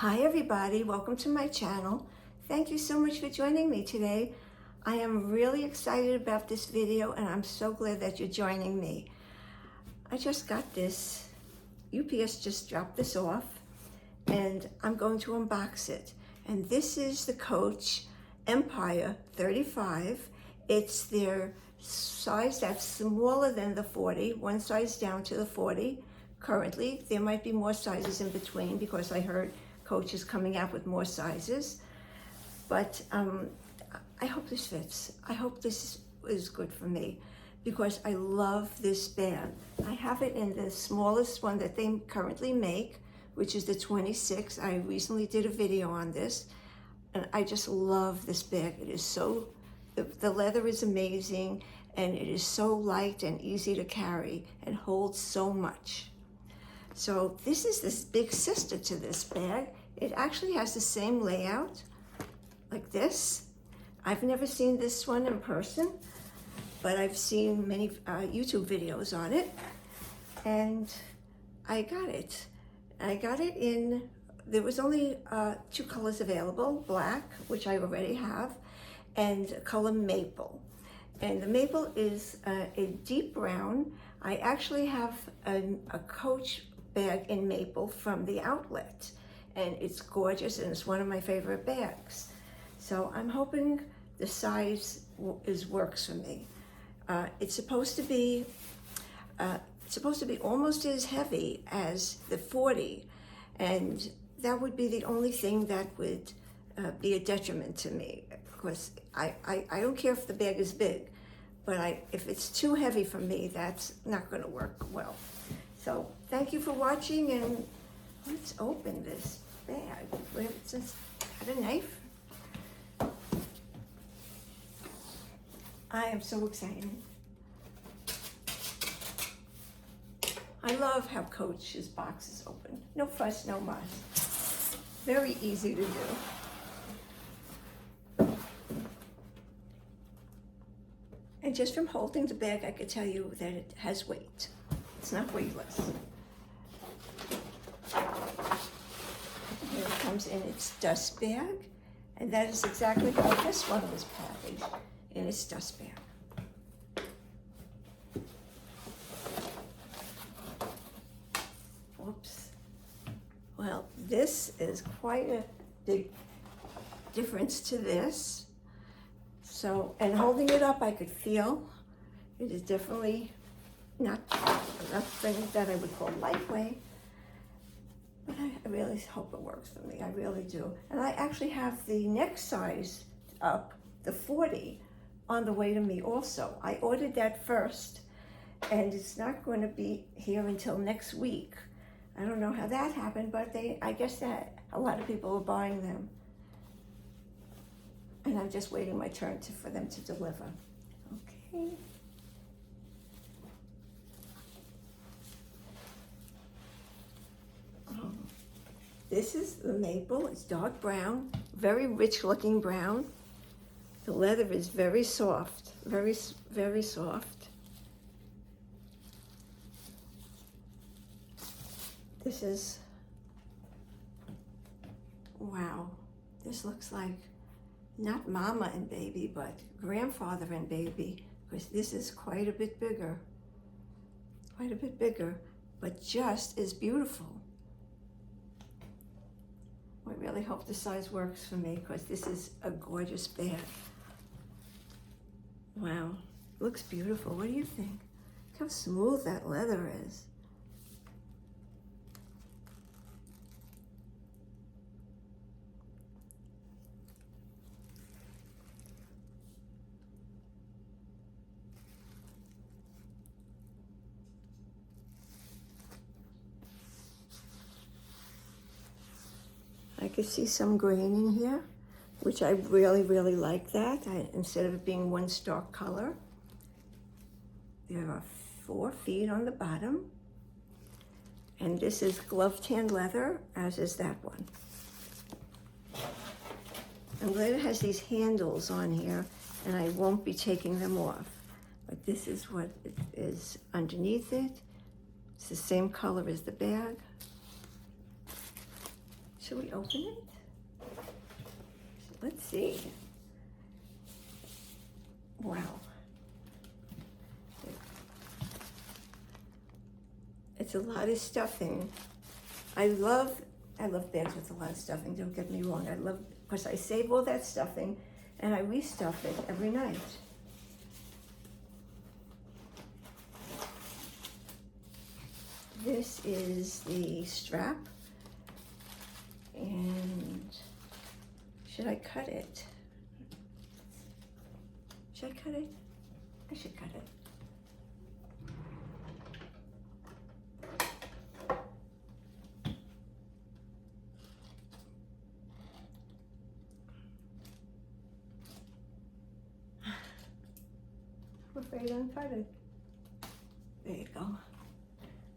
Hi everybody, welcome to my channel. Thank you so much for joining me today. I am really excited about this video and I'm so glad that you're joining me. I just got this. UPS just dropped this off and I'm going to unbox it. And this is the Coach Empire 35. It's their size that's smaller than the 40, one size down to the 40. Currently, there might be more sizes in between because I heard Coach is coming out with more sizes. But I hope this fits. I hope this is good for me because I love this bag. I have it in the smallest one that they currently make, which is the 26. I recently did a video on this and I just love this bag. It is so, the leather is amazing and it is so light and easy to carry and holds so much. So this is this big sister to this bag. It actually has the same layout like this. I've never seen this one in person, but I've seen many YouTube videos on it. And I got it. I got it in, there was only two colors available, black, which I already have, and color maple. And the maple is a deep brown. I actually have a Coach bag in maple from the outlet and it's gorgeous and it's one of my favorite bags. So I'm hoping the size works for me. It's supposed to be almost as heavy as the 40, and that would be the only thing that would be a detriment to me. Because I don't care if the bag is big, but if it's too heavy for me, that's not going to work well. So thank you for watching, and let's open this bag. It's just got a knife. I am so excited. I love how Coach's boxes open. No fuss, no muss. Very easy to do. And just from holding the bag, I could tell you that it has weight. It's not weightless. Here it comes in its dust bag, and that is exactly how this one was packaged, in its dust bag. Whoops. Well, this is quite a big difference to this. So, and holding it up, I could feel it is definitely not nothing that I would call lightweight, but I really hope it works for me. I really do. And I actually have the next size up, the 40, on the way to me also. I ordered that first, and it's not going to be here until next week. I don't know how that happened, but I guess that a lot of people are buying them. And I'm just waiting my turn for them to deliver. Okay. This is the maple. It's dark brown, very rich looking brown. The leather is very soft, very, very soft. This is, wow, this looks like not mama and baby, but grandfather and baby, because this is quite a bit bigger, but just as beautiful. I really hope the size works for me because this is a gorgeous bag. Wow, looks beautiful. What do you think? Look how smooth that leather is. I could see some graining here, which I really, really like that. Instead of it being one stark color. There are 4 feet on the bottom. And this is glove tan leather, as is that one. And leather has these handles on here, and I won't be taking them off. But this is what it is underneath it. It's the same color as the bag. Should we open it? Let's see. Wow. It's a lot of stuffing. I love bags with a lot of stuffing, don't get me wrong. I love, because I save all that stuffing and I restuff it every night. This is the strap. And should I cut it? Should I cut it? I should cut it. I'm afraid to uncut it. There you go.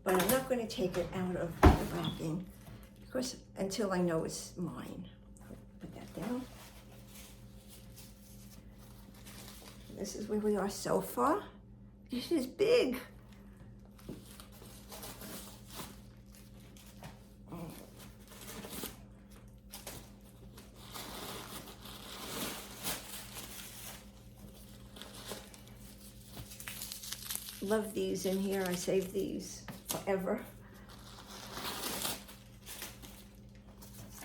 But I'm not going to take it out of the wrapping because until I know it's mine. Put that down. This is where we are so far. This is big. Love these in here. I save these forever.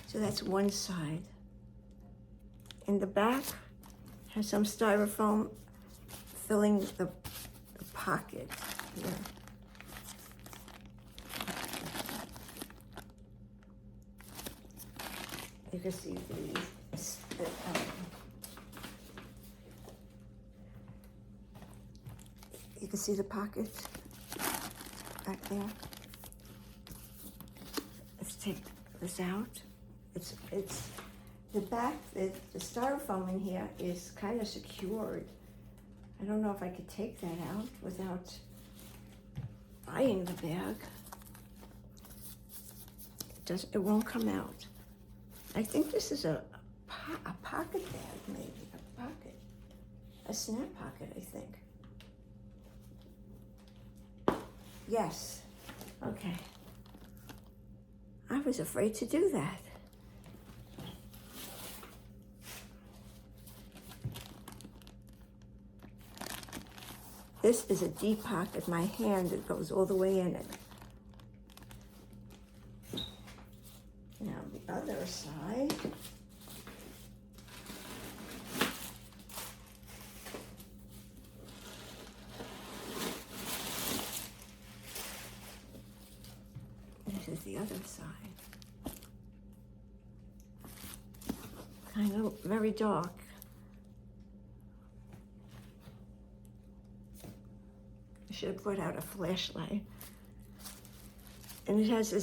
So that's one side. In the back, has some styrofoam filling the pocket here. You can see these. You can see the pockets back there. Let's take this out. It's the back, the styrofoam in here is kind of secured. I don't know if I could take that out without buying the bag. It won't come out. I think this is a pocket bag, maybe, a snap pocket, I think. Yes, okay. I was afraid to do that. This is a deep pocket. My hand, it goes all the way in it. Now the other side. This is the other side. Kind of very dark. Should have brought out a flashlight. And it has a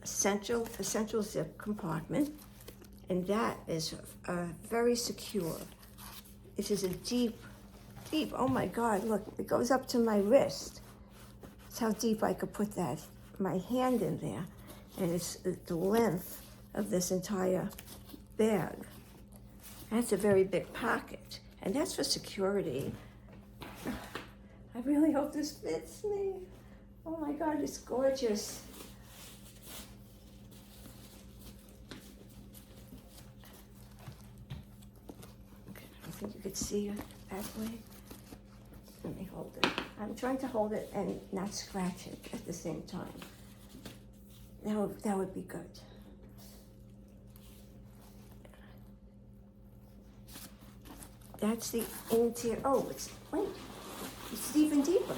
essential zip compartment, and that is very secure. It is a deep, oh my God, look, it goes up to my wrist. That's how deep I could put that, my hand in there. And it's the length of this entire bag. That's a very big pocket, and that's for security. I really hope this fits me. Oh my God, it's gorgeous. Okay, I think you could see it that way. Let me hold it. I'm trying to hold it and not scratch it at the same time. That would be good. That's the interior. Oh, wait. It's even deeper.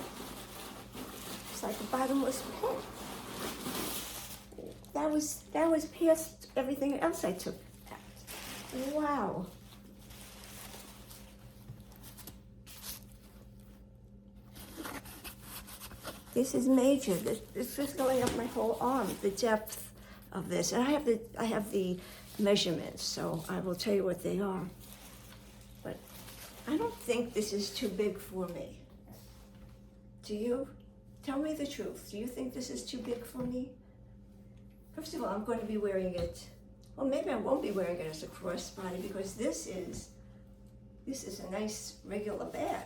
It's like a bottomless pit. That was past everything else I took out. Wow. This is major. This is going up my whole arm, the depth of this. And I have the measurements, so I will tell you what they are. But I don't think this is too big for me. Do you? Tell me the truth. Do you think this is too big for me? First of all, I'm going to be wearing it. Well, maybe I won't be wearing it as a crossbody because this is a nice regular bag.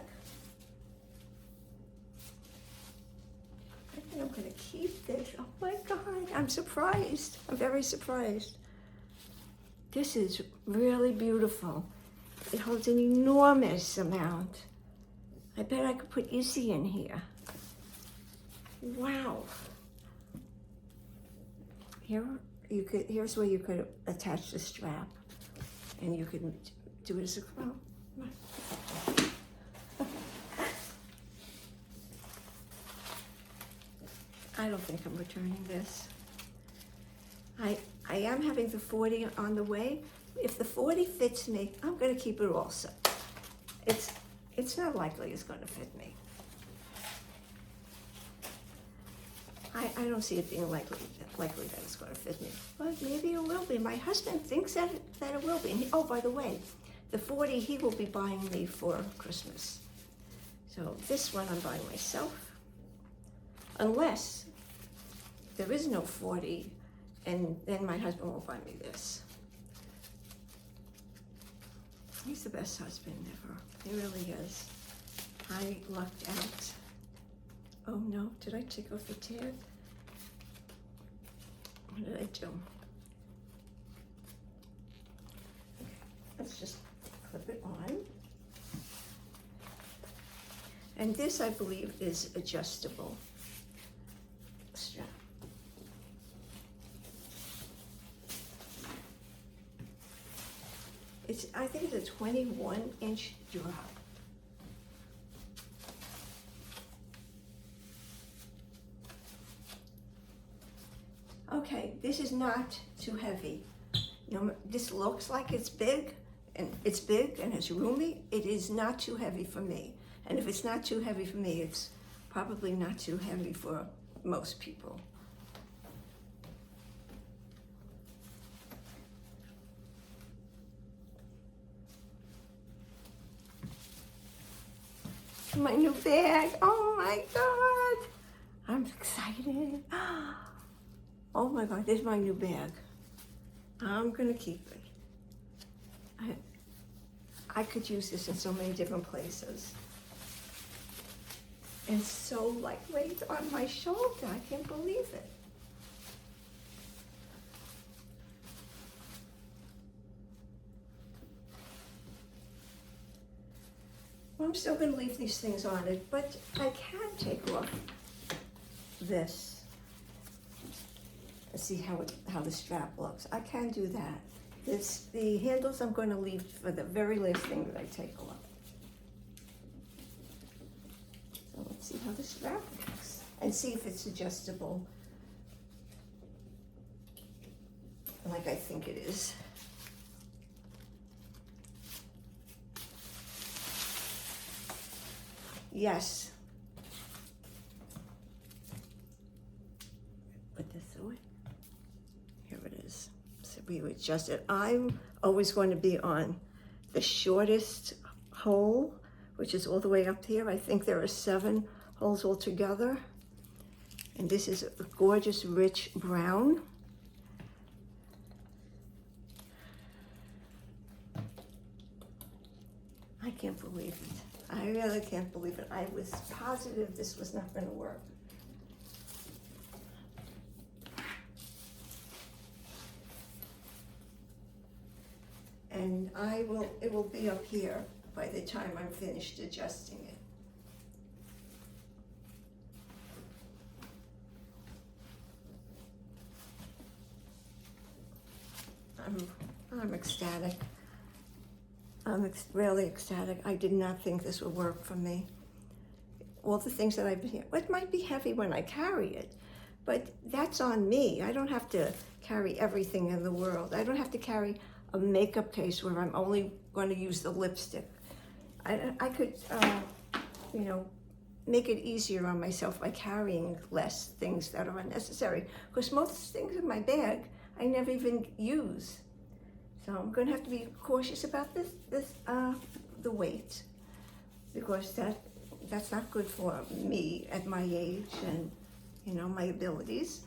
I think I'm going to keep this. Oh my God, I'm surprised. I'm very surprised. This is really beautiful. It holds an enormous amount. I bet I could put Izzy in here. Wow. Here's where you could attach the strap, and you can do it as a well. I don't think I'm returning this. I am having the 40 on the way. If the 40 fits me, I'm gonna keep it also. It's not likely it's gonna fit me. I don't see it being likely that it's gonna fit me, but maybe it will be. My husband thinks that it will be. And oh, by the way, the 40 he will be buying me for Christmas. So this one I'm buying myself, unless there is no 40, and then my husband will buy me this. He's the best husband ever. He really is. I lucked out. Oh no, did I take off the tag? What did I do? Okay, let's just clip it on. And this, I believe, is adjustable strap. I think it's a 21-inch drop. Okay, this is not too heavy. You know, this looks like it's big and it's roomy. It is not too heavy for me. And if it's not too heavy for me, it's probably not too heavy for most people. My new bag. Oh my God. I'm excited. Oh my God, this is my new bag. I'm gonna keep it. I could use this in so many different places. And it's so lightweight on my shoulder. I can't believe it. Well, I'm still gonna leave these things on it, but I can take off this. Let's see how the strap looks. I can do that. The handles I'm going to leave for the very last thing that I take off. So let's see how the strap looks and see if it's adjustable like I think it is. Yes. Put this away. Here it is. So we adjust it. I'm always going to be on the shortest hole, which is all the way up here. I think there are 7 holes altogether. And this is a gorgeous, rich brown. I can't believe it. I really can't believe it. I was positive this was not going to work. And it will be up here by the time I'm finished adjusting it. I'm ecstatic. I'm really ecstatic. I did not think this would work for me. All the things that I've been here, it might be heavy when I carry it, but that's on me. I don't have to carry everything in the world. I don't have to carry a makeup case where I'm only going to use the lipstick. I could, make it easier on myself by carrying less things that are unnecessary. Because most things in my bag, I never even use. So I'm going to have to be cautious about the weight, because that's not good for me at my age and, my abilities.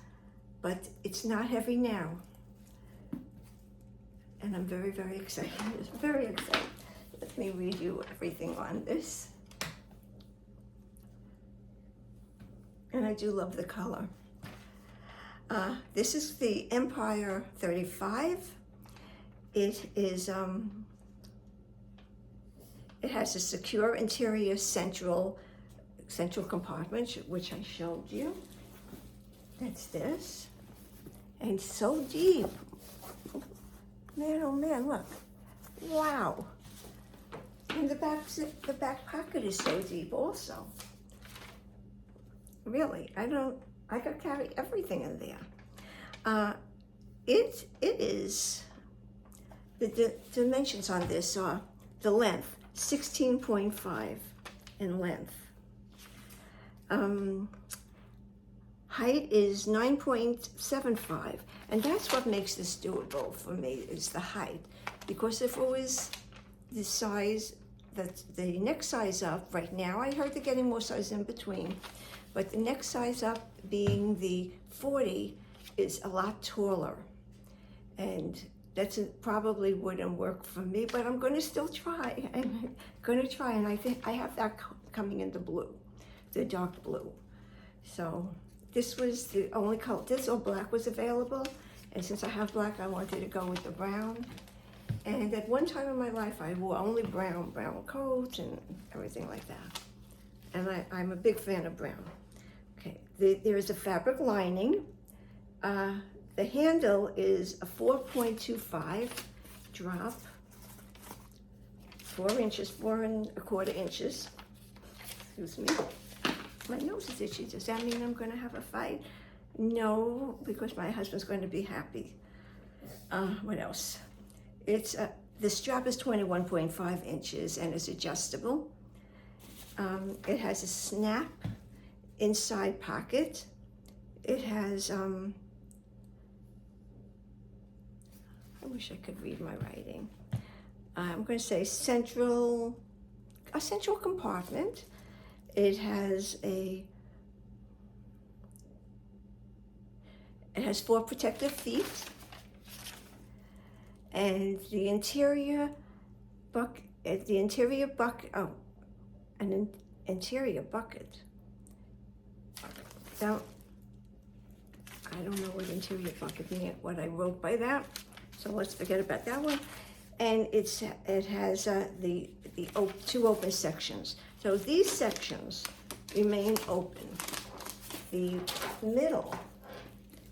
But it's not heavy now. And I'm very, very excited. Very excited. Let me read you everything on this. And I do love the color. This is the Empire 35. It is, it has a secure interior central compartment, which I showed you. That's this. And so deep. Man, oh man, look. Wow. And the back pocket is so deep also. Really, I could carry everything in there. It is, the dimensions on this are the length, 16.5 in length. Height is 9.75, and that's what makes this doable for me, is the height. Because if it was the size, that's the next size up right now, I heard they're getting more size in between, but the next size up being the 40 is a lot taller. And that's probably wouldn't work for me, but I'm gonna still try. I'm gonna try, and I think I have that coming in the blue, the dark blue. So this was the only color, this or black was available, and since I have black, I wanted to go with the brown. And at one time in my life, I wore only brown coats and everything like that. And I'm a big fan of brown. Okay, there is a fabric lining. The handle is a 4.25 drop, 4 inches, 4¼ inches. Excuse me. My nose is itchy. Does that mean I'm going to have a fight? No, because my husband's going to be happy. What else? It's the strap is 21.5 inches and is adjustable. It has a snap inside pocket. It has, I wish I could read my writing. I'm going to say a central compartment. It has 4 protective feet, and the interior bucket. An interior bucket. Now, I don't know what interior bucket meant, what I wrote by that, so let's forget about that one. And it has the 2 open sections. So these sections remain open. The middle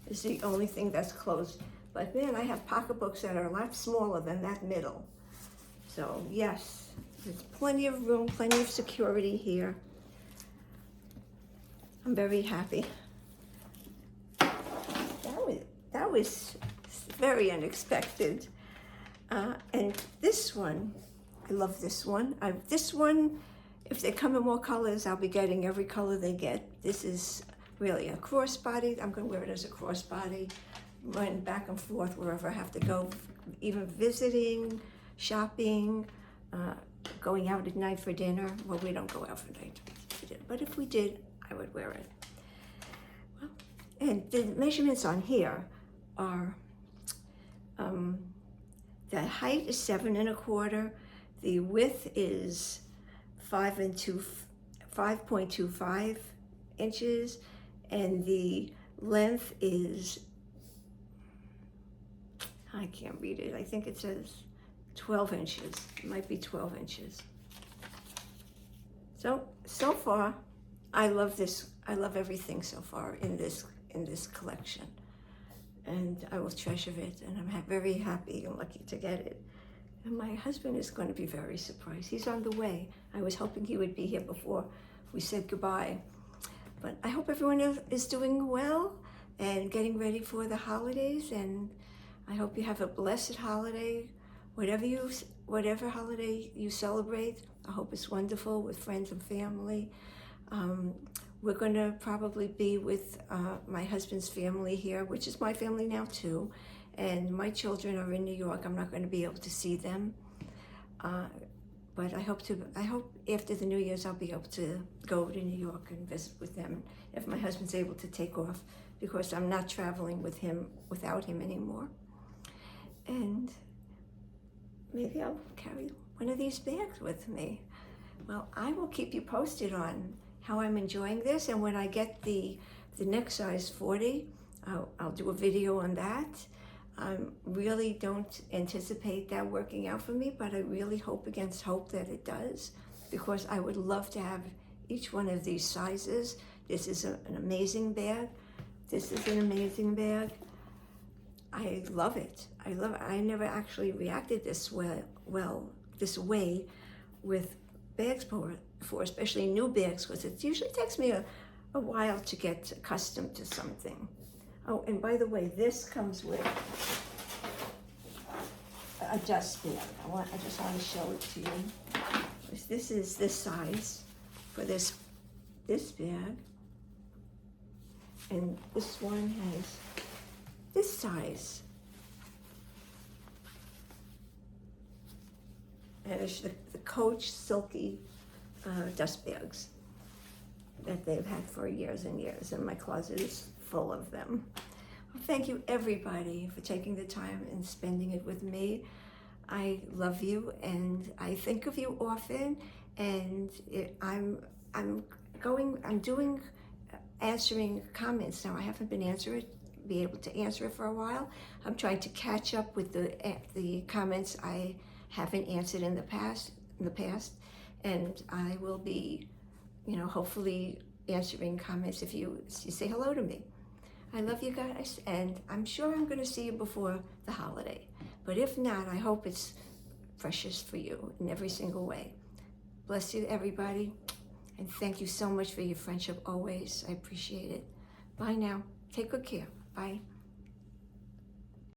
is the only thing that's closed. But then I have pocketbooks that are a lot smaller than that middle. So yes, there's plenty of room, plenty of security here. I'm very happy. That was very unexpected. And this one, I love this one. This one, if they come in more colors, I'll be getting every color they get. This is really a crossbody. I'm going to wear it as a crossbody, run back and forth wherever I have to go, even visiting, shopping, going out at night for dinner. Well, we don't go out for night for dinner, but if we did, I would wear it. Well, and the measurements on here are, the height is 7 1/4, the width is 5.25 inches, and the length is, I can't read it, I think it says 12 inches, it might be 12 inches. So far, I love this, I love everything so far in this collection. And I will treasure it, and I'm very happy and lucky to get it. And my husband is going to be very surprised. He's on the way. I was hoping he would be here before we said goodbye. But I hope everyone is doing well and getting ready for the holidays, and I hope you have a blessed holiday. Whatever holiday you celebrate, I hope it's wonderful with friends and family. We're going to probably be with my husband's family here, which is my family now too. And my children are in New York. I'm not going to be able to see them. But I hope after the New Year's I'll be able to go to New York and visit with them if my husband's able to take off, because I'm not traveling without him anymore. And maybe I'll carry one of these bags with me. Well, I will keep you posted on how I'm enjoying this, and when I get the next size 40, I'll do a video on that. I really don't anticipate that working out for me, but I really hope against hope that it does, because I would love to have each one of these sizes. This is an amazing bag. This is an amazing bag. I love it. I love it. I never actually reacted this way with bags for especially new bags, because it usually takes me a while to get accustomed to something. Oh, and by the way, this comes with a dust bag. I just want to show it to you. This is this size for this bag, and this one has this size. And it's the Coach Silky dust bags that they've had for years and years, and my closet is full of them. Well, thank you everybody for taking the time and spending it with me. I love you, and I think of you often, and I'm doing answering comments now. I haven't been able to answer it for a while. I'm trying to catch up with the comments I haven't answered in the past, and I will be, hopefully answering comments if you say hello to me. I love you guys, and I'm sure I'm going to see you before the holiday. But if not, I hope it's precious for you in every single way. Bless you, everybody, and thank you so much for your friendship always. I appreciate it. Bye now. Take good care. Bye.